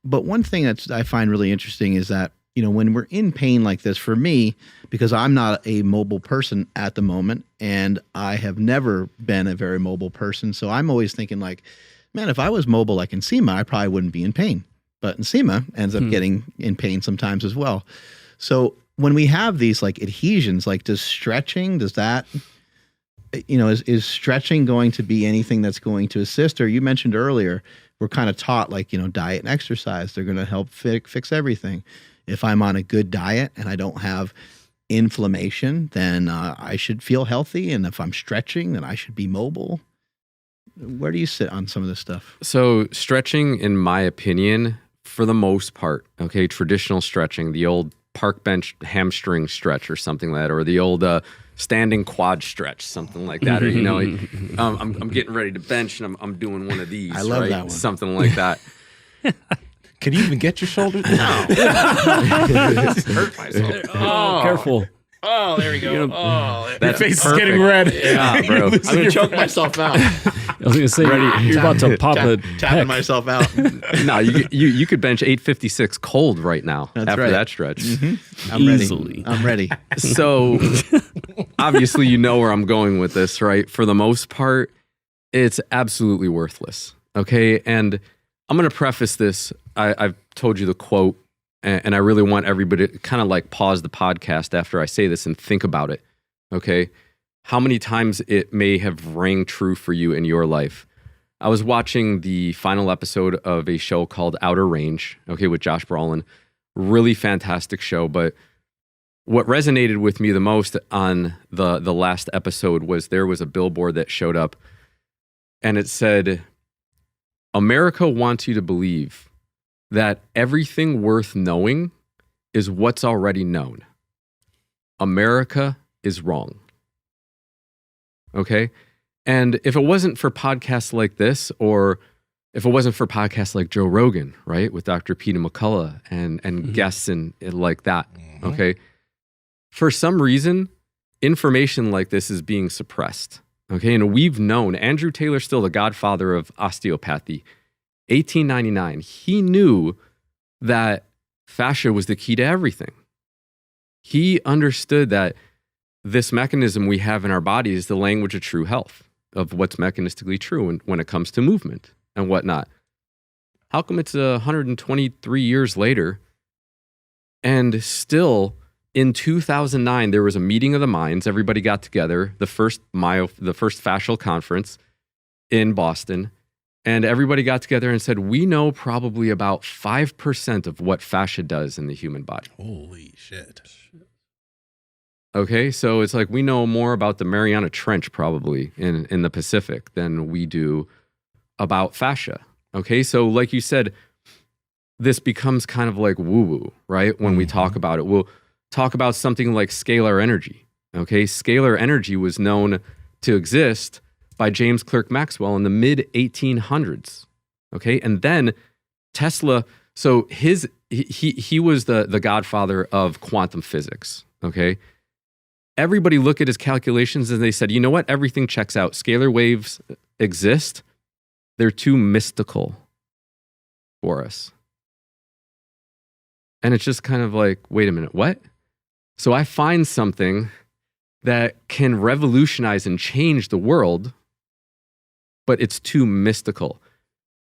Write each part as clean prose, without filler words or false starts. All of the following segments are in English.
But one thing I find really interesting is that, when we're in pain like this, for me, because I'm not a mobile person at the moment, and I have never been a very mobile person. So I'm always thinking like, man, if I was mobile like Nsima, I probably wouldn't be in pain. But Nsima ends up getting in pain sometimes as well. So when we have these like adhesions, like does that, is stretching going to be anything that's going to assist? Or you mentioned earlier, we're kind of taught like, diet and exercise, they're going to help fix everything. If I'm on a good diet and I don't have inflammation, then I should feel healthy. And if I'm stretching, then I should be mobile. Where do you sit on some of this stuff? So stretching, in my opinion, for the most part, okay, traditional stretching, the old park bench hamstring stretch or something like that, or the old standing quad stretch, something like that, or I'm getting ready to bench and I'm doing one of these. I love that one. Something like that. Can you even get your shoulders? No. Hurt myself. Oh, careful. Oh, there we go. Your face is getting red. Yeah, bro. I'm going to choke myself out. I was going to say, you're about to pop a tapping myself out. No, you could bench 856 cold right now. That's after right. that stretch. Mm-hmm. I'm Easily. ready. I'm ready. So obviously you know where I'm going with this, right? For the most part, it's absolutely worthless. Okay. And I'm going to preface this. I've told you the quote, and I really want everybody to kind of like pause the podcast after I say this and think about it. Okay. How many times it may have rang true for you in your life. I was watching the final episode of a show called Outer Range, okay, with Josh Brolin. Really fantastic show, but what resonated with me the most on the last episode was there was a billboard that showed up and it said, America wants you to believe that everything worth knowing is what's already known. America is wrong. Okay? And if it wasn't for podcasts like this, or if it wasn't for podcasts like Joe Rogan, right, with Dr. Peter McCullough and guests and like that, okay? For some reason, information like this is being suppressed, okay? And we've known, Andrew Taylor's still the godfather of osteopathy. 1899, he knew that fascia was the key to everything. He understood that this mechanism we have in our body is the language of true health, of what's mechanistically true when it comes to movement and whatnot. How come it's 123 years later and still in 2009 there was a meeting of the minds, everybody got together, the first fascial conference in Boston, and everybody got together and said, we know probably about 5% of what fascia does in the human body. Holy shit. Okay, so it's like we know more about the Mariana Trench probably in the Pacific than we do about fascia. Okay, so like you said, this becomes kind of like woo-woo, right? When we talk about it, we'll talk about something like scalar energy. Okay, scalar energy was known to exist by James Clerk Maxwell in the mid-1800s. Okay, and then Tesla, so he was the godfather of quantum physics. Okay, everybody looked at his calculations and they said, you know what? Everything checks out. Scalar waves exist. They're too mystical for us. And it's just kind of like, wait a minute, what? So I find something that can revolutionize and change the world, but it's too mystical.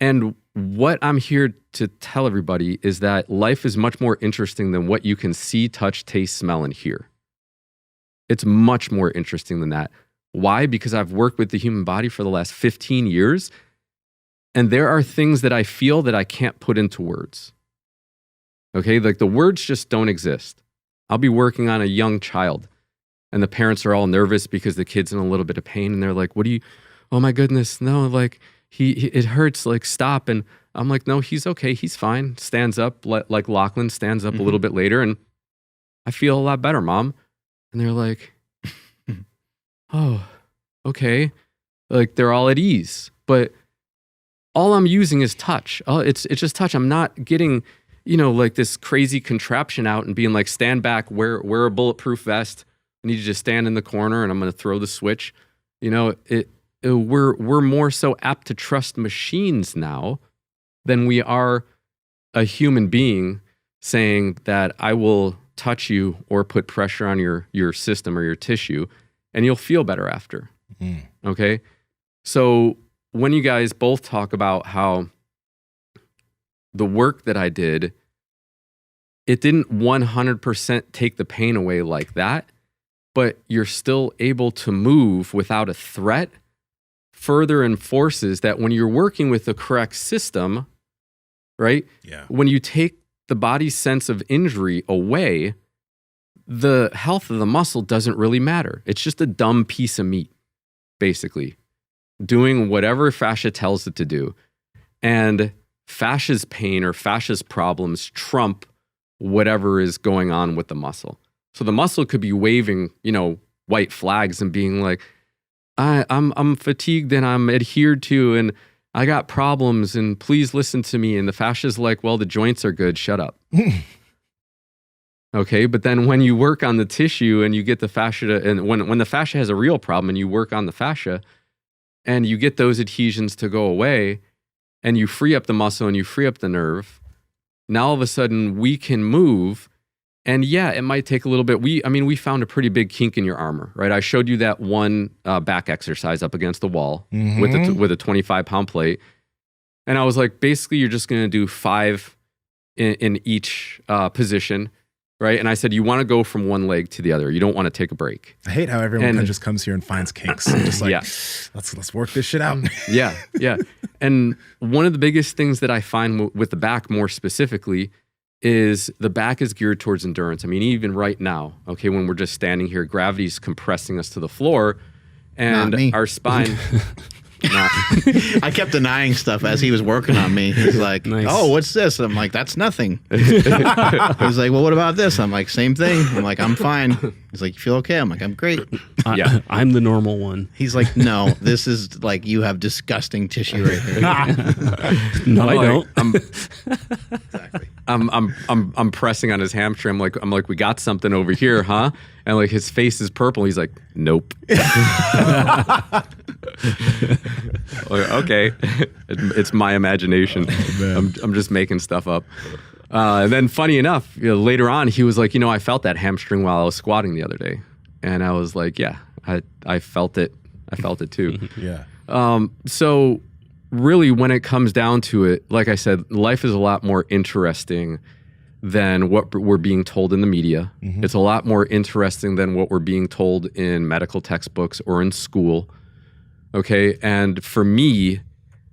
And what I'm here to tell everybody is that life is much more interesting than what you can see, touch, taste, smell, and hear. It's much more interesting than that. Why? Because I've worked with the human body for the last 15 years, and there are things that I feel that I can't put into words. Okay, like the words just don't exist. I'll be working on a young child, and the parents are all nervous because the kid's in a little bit of pain, and they're like, what do you, oh my goodness, no, like, it hurts, like, stop. And I'm like, no, he's okay, he's fine. Stands up, like Lachlan stands up a little bit later, and I feel a lot better, Mom. And they're like, oh, okay. Like, they're all at ease. But all I'm using is touch. It's just touch. I'm not getting, like this crazy contraption out and being like, stand back, wear a bulletproof vest. I need you to stand in the corner and I'm going to throw the switch. We're more so apt to trust machines now than we are a human being saying that I will touch you or put pressure on your system or your tissue and you'll feel better after. Okay? So when you guys both talk about how the work that I did, it didn't 100% take the pain away like that, but you're still able to move without a threat, further enforces that when you're working with the correct system, right? Yeah. When you take the body's sense of injury away, the health of the muscle doesn't really matter. It's just a dumb piece of meat, basically, doing whatever fascia tells it to do. And fascia's pain or fascia's problems trump whatever is going on with the muscle. So the muscle could be waving, white flags and being like, I'm fatigued and I'm adhered to and I got problems and please listen to me. And the fascia's like, well, the joints are good. Shut up. Okay. But then when you work on the tissue and you get the fascia and when the fascia has a real problem and you work on the fascia and you get those adhesions to go away and you free up the muscle and you free up the nerve, now all of a sudden we can move. And yeah, it might take a little bit. We found a pretty big kink in your armor, right? I showed you that one back exercise up against the wall with a 25-pound plate. And I was like, basically, you're just going to do 5 in each position, right? And I said, you want to go from one leg to the other. You don't want to take a break. I hate how everyone kind of just comes here and finds kinks. I'm just like, yeah. let's work this shit out. Yeah. And one of the biggest things that I find with the back more specifically is the back is geared towards endurance. I mean, even right now, okay, when we're just standing here, gravity's compressing us to the floor and our spine. I kept denying stuff as he was working on me. He's like, Nice. oh, what's this? I'm like, that's nothing. He's like, well, what about this? I'm like, same thing. I'm like, I'm fine. He's like, you feel okay? I'm like, I'm great. Yeah. I'm the normal one. He's like, no, this is like, you have disgusting tissue right here. No, I don't. Exactly. I'm pressing on his hamstring. I'm like, we got something over here, huh? And like his face is purple. He's like, nope. Okay, it's my imagination. I'm just making stuff up. And then, funny enough, later on, he was like, I felt that hamstring while I was squatting the other day, and I was like, yeah, I felt it. I felt it too. Yeah. So really, when it comes down to it, like I said, life is a lot more interesting than what we're being told in the media. It's a lot more interesting than what we're being told in medical textbooks or in school. Okay. And for me,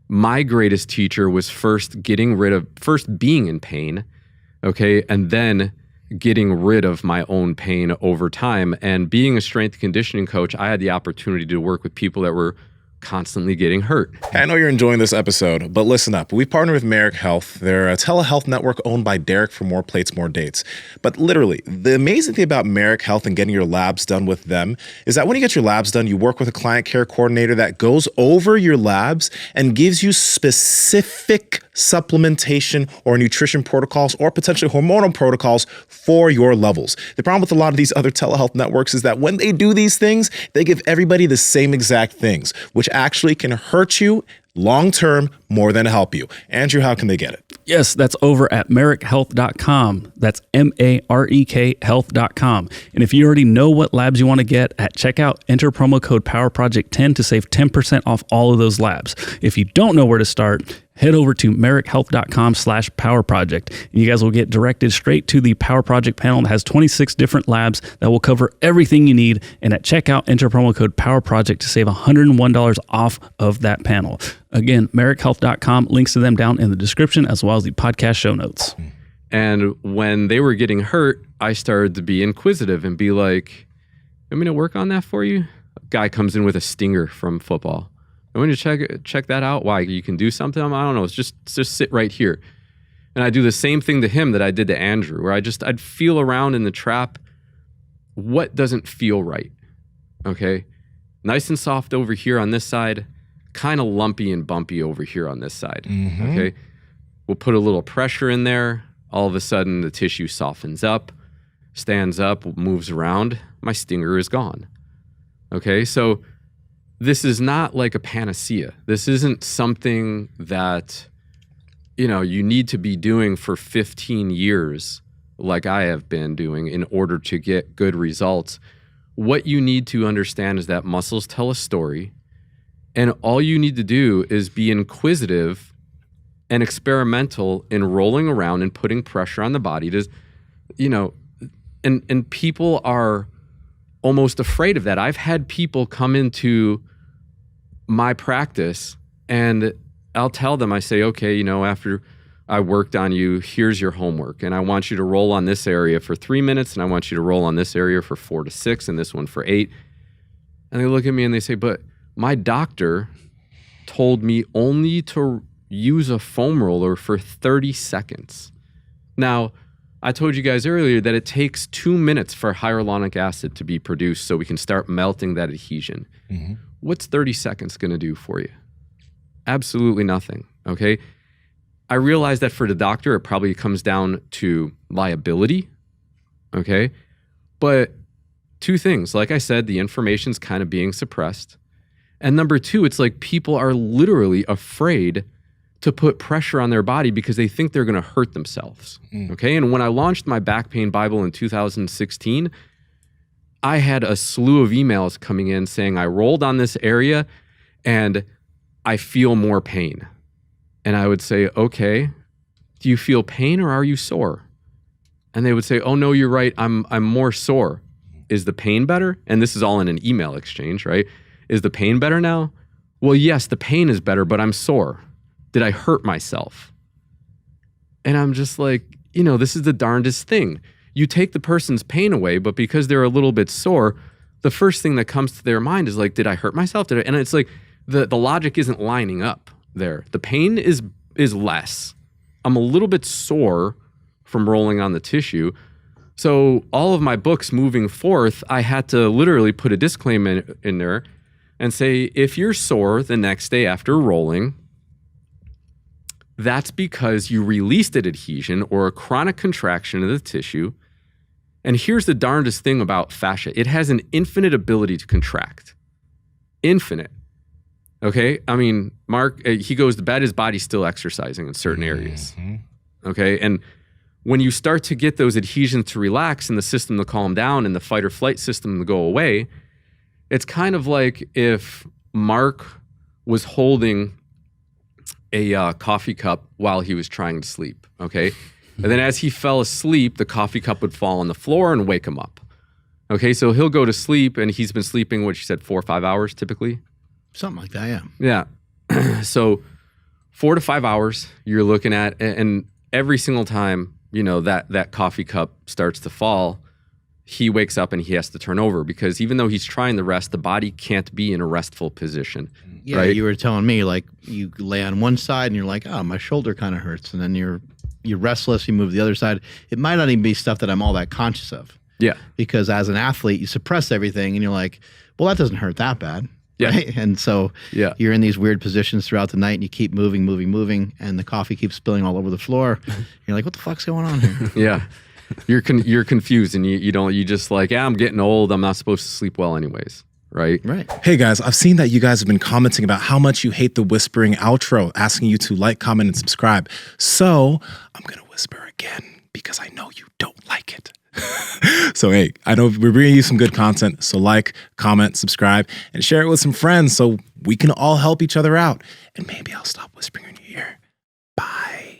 my greatest teacher was first being in pain. Okay. And then getting rid of my own pain over time. And being a strength conditioning coach, I had the opportunity to work with people that were constantly getting hurt. I know you're enjoying this episode, but listen up. We partner with Merrick Health. They're a telehealth network owned by Derek for more plates, more dates. But literally, the amazing thing about Merrick Health and getting your labs done with them is that when you get your labs done, you work with a client care coordinator that goes over your labs and gives you specific supplementation or nutrition protocols or potentially hormonal protocols for your levels. The problem with a lot of these other telehealth networks is that when they do these things, they give everybody the same exact things, which actually can hurt you long-term more than help you. Andrew, how can they get it? Yes, that's over at marikhealth.com. That's MAREK health.com. And if you already know what labs you want to get, at checkout, enter promo code PowerProject10 to save 10% off all of those labs. If you don't know where to start, head over to marikhealth.com/powerproject. And you guys will get directed straight to the Power Project panel that has 26 different labs that will cover everything you need. And at checkout, enter promo code PowerProject to save $101 off of that panel. Again, marikhealth.com, links to them down in the description as well as the podcast show notes. And when they were getting hurt, I started to be inquisitive and be like, "You want me to work on that for you?" A guy comes in with a stinger from football. I want you to check that out. Why? You can do something? I don't know. It's just sit right here. And I do the same thing to him that I did to Andrew, where I'd feel around in the trap. What doesn't feel right? Okay. Nice and soft over here on this side, kind of lumpy and bumpy over here on this side. Okay. We'll put a little pressure in there. All of a sudden the tissue softens up, stands up, moves around. My stinger is gone. Okay. So this is not like a panacea. This isn't something that you need to be doing for 15 years, like I have been doing, in order to get good results. What you need to understand is that muscles tell a story, and all you need to do is be inquisitive and experimental in rolling around and putting pressure on the body to, and people are almost afraid of that. I've had people come into my practice and I'll tell them, I say, okay, after I worked on you, here's your homework. And I want you to roll on this area for 3 minutes, and I want you to roll on this area for 4 to 6, and this one for 8. And they look at me and they say, but my doctor told me only to use a foam roller for 30 seconds. Now, I told you guys earlier that it takes 2 minutes for hyaluronic acid to be produced so we can start melting that adhesion. Mm-hmm. What's 30 seconds going to do for you? Absolutely nothing, okay? I realize that for the doctor, it probably comes down to liability, okay? But 2 things. Like I said, the information's kind of being suppressed. And number 2, it's like people are literally afraid to put pressure on their body because they think they're going to hurt themselves, okay? And when I launched my back pain Bible in 2016, I had a slew of emails coming in saying I rolled on this area and I feel more pain. And I would say, okay, do you feel pain or are you sore? And they would say, oh no, you're right, I'm more sore. Is the pain better? And this is all in an email exchange, right? Is the pain better now? Well, yes, the pain is better, but I'm sore. Did I hurt myself? And I'm just like, this is the darndest thing. You take the person's pain away, but because they're a little bit sore, the first thing that comes to their mind is like, did I hurt myself? And it's like, the logic isn't lining up there. The pain is less. I'm a little bit sore from rolling on the tissue. So all of my books moving forth, I had to literally put a disclaimer in there and say, if you're sore the next day after rolling, that's because you released an adhesion or a chronic contraction of the tissue. And here's the darndest thing about fascia. It has an infinite ability to contract. Infinite. Okay? I mean, Mark, he goes to bed, his body's still exercising in certain areas. Okay? And when you start to get those adhesions to relax and the system to calm down and the fight or flight system to go away, it's kind of like if Mark was holding a coffee cup while he was trying to sleep, okay? And then as he fell asleep, the coffee cup would fall on the floor and wake him up. Okay, so he'll go to sleep and he's been sleeping, what you said, 4 or 5 hours typically? Something like that, yeah. Yeah. So 4 to 5 hours you're looking at, and every single time, that coffee cup starts to fall, he wakes up and he has to turn over because even though he's trying to rest, the body can't be in a restful position. Yeah, right? You were telling me like you lay on one side and you're like, oh, my shoulder kind of hurts. And then you're restless, you move to the other side. It might not even be stuff that I'm all that conscious of. Yeah. Because as an athlete, you suppress everything and you're like, well, that doesn't hurt that bad. Yeah. Right? And so you're in these weird positions throughout the night and you keep moving, and the coffee keeps spilling all over the floor. You're like, what the fuck's going on here? Yeah. You're confused and you just like, I'm getting old. I'm not supposed to sleep well anyways. Right? Right. Hey guys, I've seen that you guys have been commenting about how much you hate the whispering outro, asking you to like, comment, and subscribe. So I'm going to whisper again because I know you don't like it. So hey, I know we're bringing you some good content. So like, comment, subscribe, and share it with some friends so we can all help each other out. And maybe I'll stop whispering in your ear. Bye.